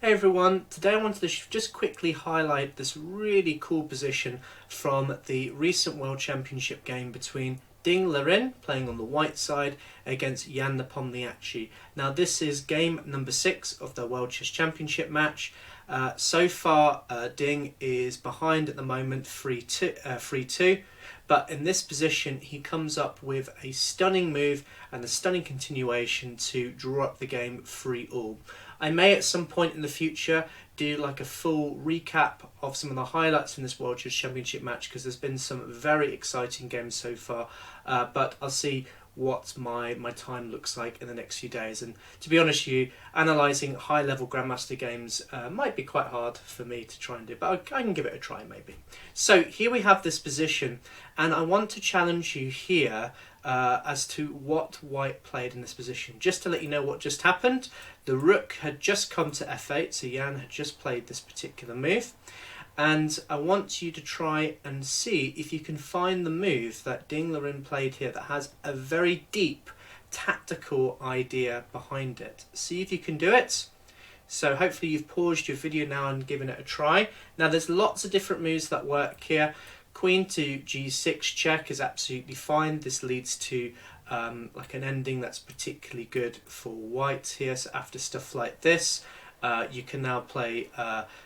Hey everyone, today I wanted to just quickly highlight this really cool position from the recent World Championship game between Liren, playing on the white side, against Jan Nepomniachtchi. Now this is game number 6 of the World Chess Championship match. So far Ding is behind at the moment 3-2, but in this position he comes up with a stunning move and a stunning continuation to draw up the game 3-all. I may at some point in the future do like a full recap of some of the highlights from this World Chess Championship match, because there's been some very exciting games so far, but I'll see what my time looks like in the next few days. And to be honest with you, analysing high level Grandmaster games might be quite hard for me to try and do, but I can give it a try maybe. So here we have this position, and I want to challenge you here as to what White played in this position. Just to let you know what just happened, the Rook had just come to f8, so Jan had just played this particular move. And I want you to try and see if you can find the move that Liren played here that has a very deep tactical idea behind it. See if you can do it. So hopefully you've paused your video now and given it a try. Now there's lots of different moves that work here. Queen to g6 check is absolutely fine. This leads to like an ending that's particularly good for White here. So after stuff like this, you can now play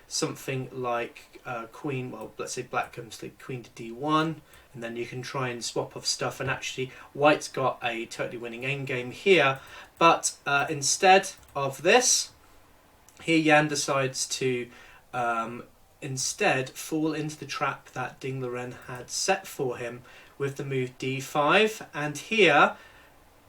something like queen, well, let's say black comes to queen to d1, and then you can try and swap off stuff, and actually White's got a totally winning endgame here. But instead of this, here Jan decides to instead fall into the trap that Liren had set for him with the move d5, and here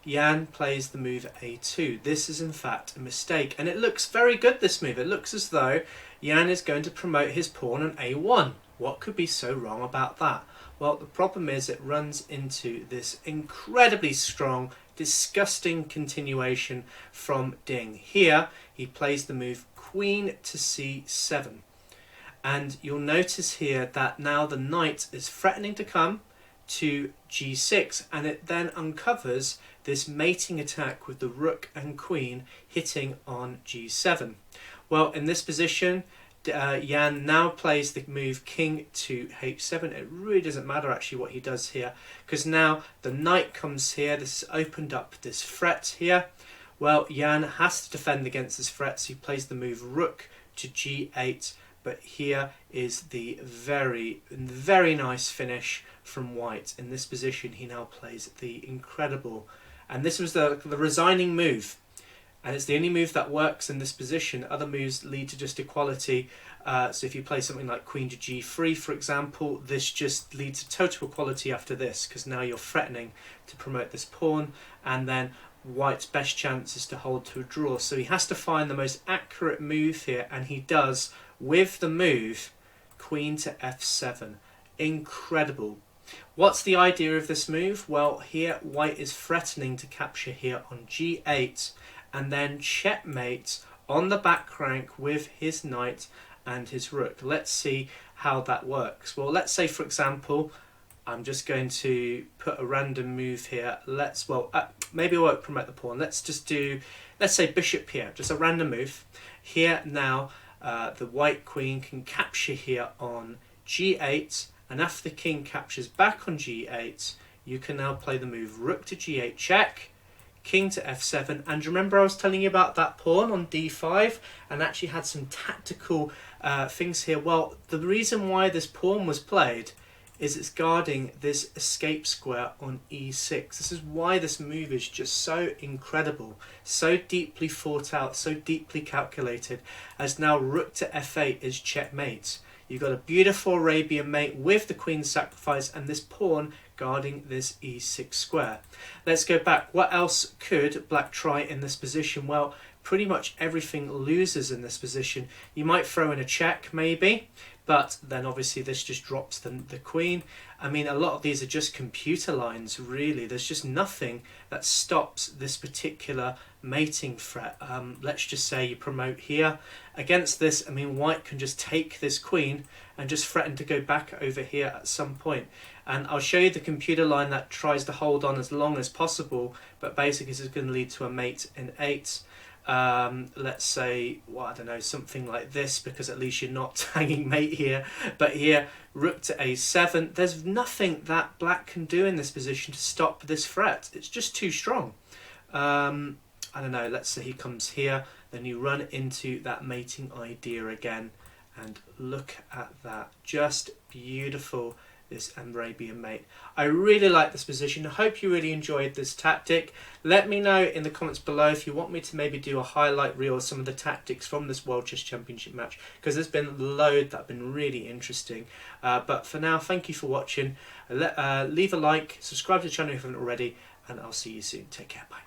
Jan plays the move a2. This is in fact a mistake, and it looks very good, this move. It looks as though Jan is going to promote his pawn on a1. What could be so wrong about that? Well, the problem is it runs into this incredibly strong, disgusting continuation from Ding. Here he plays the move queen to c7, and you'll notice here that now the knight is threatening to come to g6, and it then uncovers this mating attack with the rook and queen hitting on g7. Well, in this position, Jan now plays the move king to h7. It really doesn't matter actually what he does here, because now the knight comes here. This has opened up this threat here. Well, Jan has to defend against this threat, so he plays the move rook to g8. But here is the very, very nice finish from White. In this position, he now plays the incredible, and this was the resigning move, and it's the only move that works in this position. Other moves lead to just equality. So if you play something like queen to g3, for example, this just leads to total equality after this, because now you're threatening to promote this pawn, and then White's best chance is to hold to a draw. So he has to find the most accurate move here, and he does with the move queen to f7. Incredible. What's the idea of this move? Well, here White is threatening to capture here on g8 and then checkmate on the back rank with his knight and his rook. Let's see how that works. Well, let's say, for example, I'm just going to put a random move here. Maybe I won't promote the pawn. Let's say bishop here, just a random move. Here now, the white queen can capture here on g8, and after the king captures back on g8, you can now play the move rook to g8 check, king to f7, and remember I was telling you about that pawn on d5 and actually had some tactical things here. Well, the reason why this pawn was played is it's guarding this escape square on e6. This is why this move is just so incredible, so deeply thought out, so deeply calculated, as now rook to f8 is checkmate. You've got a beautiful Arabian mate with the queen sacrifice and this pawn guarding this e6 square. Let's go back. What else could black try in this position? Well, pretty much everything loses in this position. You might throw in a check maybe, but then obviously this just drops the queen. I mean, a lot of these are just computer lines, really. There's just nothing that stops this particular mating threat. Let's just say you promote here. Against this, I mean, White can just take this queen and just threaten to go back over here at some point. And I'll show you the computer line that tries to hold on as long as possible, but basically this is going to lead to a mate in 8. let's say, well, I don't know, something like this, because at least you're not hanging mate here. But here, rook to a7. There's nothing that black can do in this position to stop this threat. It's just too strong. I don't know, let's say he comes here, then you run into that mating idea again, and look at that, just beautiful, this Arabian mate. I really like this position. I hope you really enjoyed this tactic. Let me know in the comments below if you want me to maybe do a highlight reel of some of the tactics from this World Chess Championship match, because there's been a load that have been really interesting. But for now, thank you for watching. Leave a like, subscribe to the channel if you haven't already, and I'll see you soon. Take care, bye.